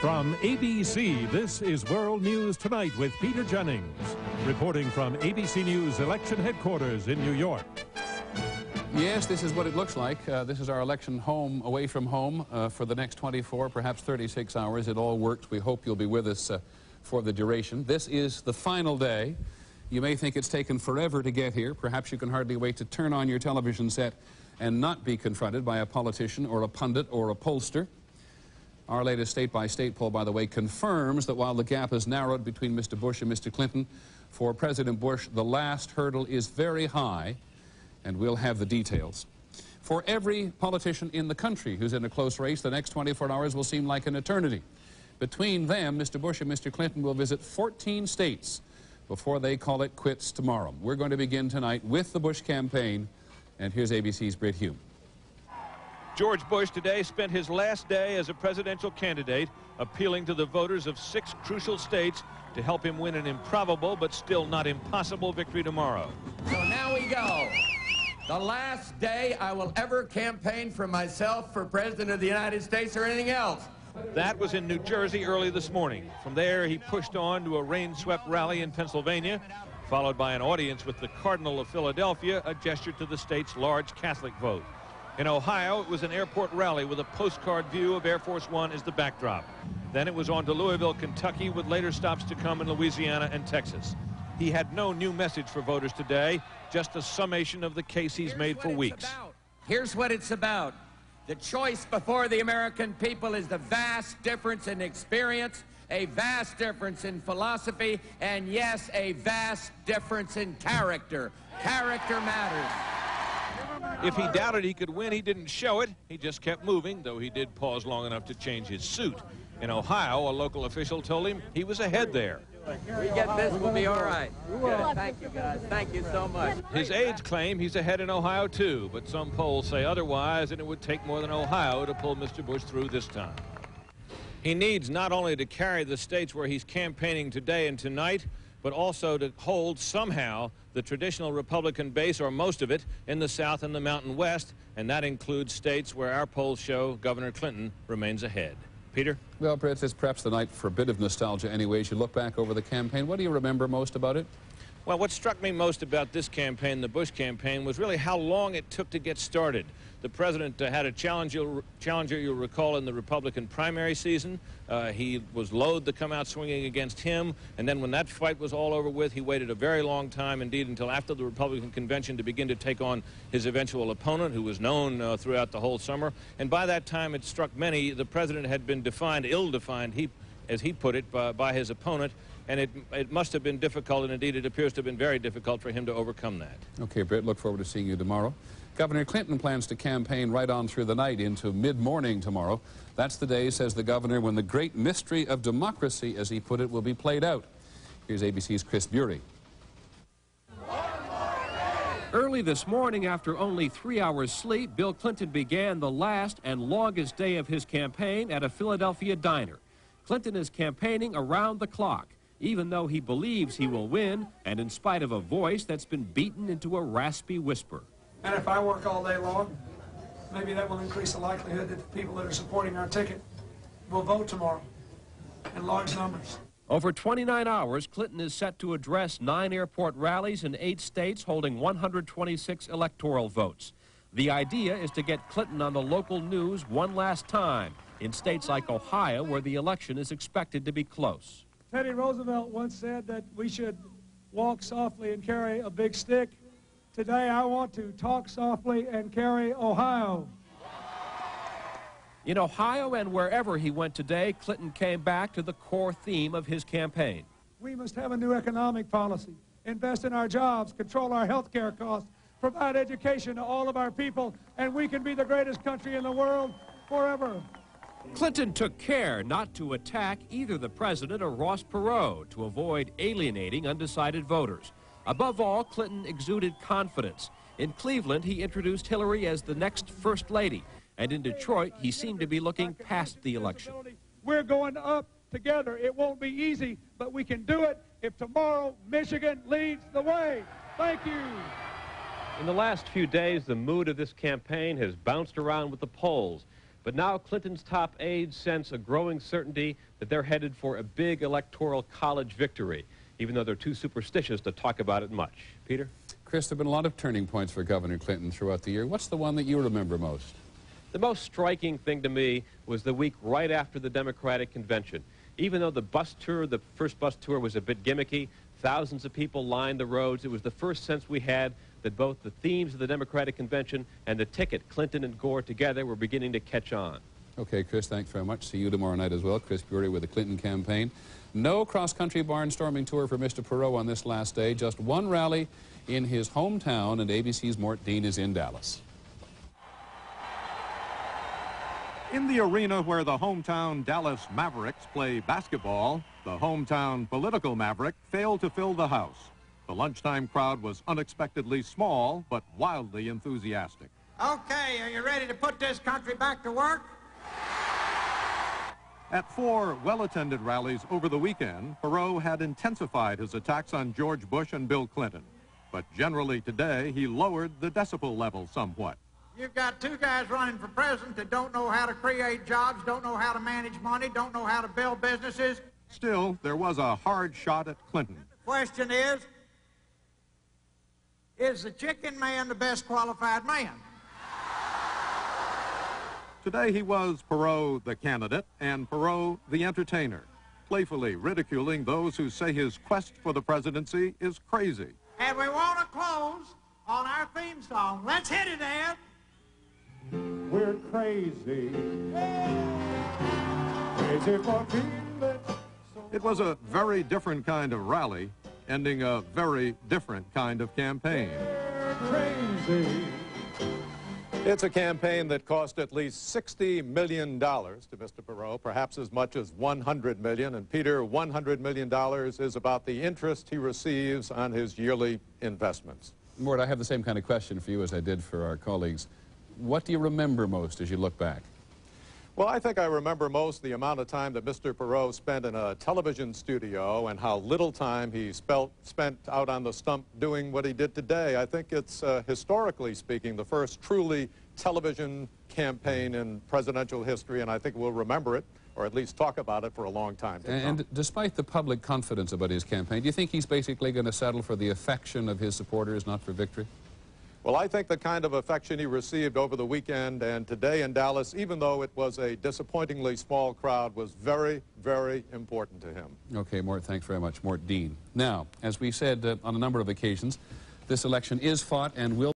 From ABC, this is World News Tonight with Peter Jennings, reporting from ABC News election headquarters in New York. Yes, this is what it looks like. This is our election home, away from home, for the next 24, perhaps 36 hours. It all works. We hope you'll be with us for the duration. This is the final day. You may think it's taken forever to get here. Perhaps you can hardly wait to turn on your television set and not be confronted by a politician or a pundit or a pollster. Our latest state-by-state poll, by the way, confirms that while the gap has narrowed between Mr. Bush and Mr. Clinton, for President Bush, the last hurdle is very high, and we'll have the details. For every politician in the country who's in a close race, the next 24 hours will seem like an eternity. Between them, Mr. Bush and Mr. Clinton will visit 14 states before they call it quits tomorrow. We're going to begin tonight with the Bush campaign, and here's ABC's Britt Hume. George Bush today spent his last day as a presidential candidate appealing to the voters of 6 crucial states to help him win an improbable but still not impossible victory tomorrow. So now we go. The last day I will ever campaign for myself for President of the United States or anything else. That was in New Jersey early this morning. From there, he pushed on to a rain-swept rally in Pennsylvania, followed by an audience with the Cardinal of Philadelphia, a gesture to the state's large Catholic vote. In Ohio, it was an airport rally with a postcard view of Air Force One as the backdrop. Then it was on to Louisville, Kentucky, with later stops to come in Louisiana and Texas. He had no new message for voters today, just a summation of the case he's made for weeks. Here's what it's about. The choice before the American people is the vast difference in experience, a vast difference in philosophy, and yes, a vast difference in character. Character matters. If he doubted he could win, he didn't show it. He just kept moving, though he did pause long enough to change his suit. In Ohio, a local official told him he was ahead there. We get this, we'll be all right. Good. Thank you, guys. Thank you so much. His aides claim he's ahead in Ohio, too, but some polls say otherwise, and it would take more than Ohio to pull Mr. Bush through this time. He needs not only to carry the states where he's campaigning today and tonight, but also to hold somehow the traditional Republican base, or most of it, in the South and the Mountain West, and that includes states where our polls show Governor Clinton remains ahead. Peter? Well, Britt, it's perhaps the night for a bit of nostalgia anyway. As you look back over the campaign, what do you remember most about it? Well, what struck me most about this campaign, the Bush campaign, was really how long it took to get started. The president had a challenger, you'll recall, in the Republican primary season. He was loath to come out swinging against him, and then when that fight was all over with, he waited a very long time, indeed until after the Republican convention, to begin to take on his eventual opponent, who was known throughout the whole summer. And by that time, it struck many, the president had been ill-defined, as he put it, by his opponent. And it must have been difficult, and indeed it appears to have been very difficult for him to overcome that. Okay, Britt, look forward to seeing you tomorrow. Governor Clinton plans to campaign right on through the night into mid-morning tomorrow. That's the day, says the governor, when the great mystery of democracy, as he put it, will be played out. Here's ABC's Chris Bury. Early this morning, after only 3 hours sleep, Bill Clinton began the last and longest day of his campaign at a Philadelphia diner. Clinton is campaigning around the clock, even though he believes he will win, and in spite of a voice that's been beaten into a raspy whisper. And if I work all day long, maybe that will increase the likelihood that the people that are supporting our ticket will vote tomorrow in large numbers. Over 29 hours, Clinton is set to address 9 airport rallies in 8 states holding 126 electoral votes. The idea is to get Clinton on the local news one last time in states like Ohio, where the election is expected to be close. Teddy Roosevelt once said that we should walk softly and carry a big stick. Today I want to talk softly and carry Ohio. In Ohio and wherever he went today, Clinton came back to the core theme of his campaign. We must have a new economic policy, invest in our jobs, control our health care costs, provide education to all of our people, and we can be the greatest country in the world forever. Clinton took care not to attack either the president or Ross Perot to avoid alienating undecided voters. Above all, Clinton exuded confidence. In Cleveland, he introduced Hillary as the next First Lady, and in Detroit, he seemed to be looking past the election. We're going up together. It won't be easy, but we can do it if tomorrow Michigan leads the way. Thank you. In the last few days, the mood of this campaign has bounced around with the polls. But now Clinton's top aides sense a growing certainty that they're headed for a big electoral college victory, even though they're too superstitious to talk about it much. Peter? Chris, there have been a lot of turning points for Governor Clinton throughout the year. What's the one that you remember most? The most striking thing to me was the week right after the Democratic convention. Even though the bus tour, the first bus tour, was a bit gimmicky, thousands of people lined the roads. It was the first sense we had that both the themes of the Democratic convention and the ticket, Clinton and Gore together, were beginning to catch on. Okay, Chris, thanks very much. See you tomorrow night as well. Chris Bury with the Clinton campaign. No cross-country barnstorming tour for Mr. Perot on this last day. Just one rally in his hometown, and ABC's Mort Dean is in Dallas. In the arena where the hometown Dallas Mavericks play basketball, the hometown political Maverick failed to fill the house. The lunchtime crowd was unexpectedly small, but wildly enthusiastic. Okay, are you ready to put this country back to work? At 4 well-attended rallies over the weekend, Perot had intensified his attacks on George Bush and Bill Clinton. But generally today, he lowered the decibel level somewhat. You've got two guys running for president that don't know how to create jobs, don't know how to manage money, don't know how to build businesses. Still, there was a hard shot at Clinton. The question is the chicken man the best qualified man? Today he was Perot the candidate and Perot the entertainer, playfully ridiculing those who say his quest for the presidency is crazy. And we want to close on our theme song. Let's hit it, Ed. We're crazy. Crazy for feeling. It was a very different kind of rally, ending a very different kind of campaign. We're crazy. It's a campaign that cost at least $60 million to Mr. Perot, perhaps as much as $100 million. And Peter, $100 million is about the interest he receives on his yearly investments. Mort, I have the same kind of question for you as I did for our colleagues. What do you remember most as you look back? Well, I think I remember most the amount of time that Mr. Perot spent in a television studio and how little time he spent out on the stump doing what he did today. I think it's, historically speaking, the first truly television campaign in presidential history, and I think we'll remember it, or at least talk about it for a long time to come. And despite the public confidence about his campaign, do you think he's basically going to settle for the affection of his supporters, not for victory? Well, I think the kind of affection he received over the weekend and today in Dallas, even though it was a disappointingly small crowd, was very, very important to him. Okay, Mort, thanks very much. Mort Dean. Now, as we said on a number of occasions, this election is fought and will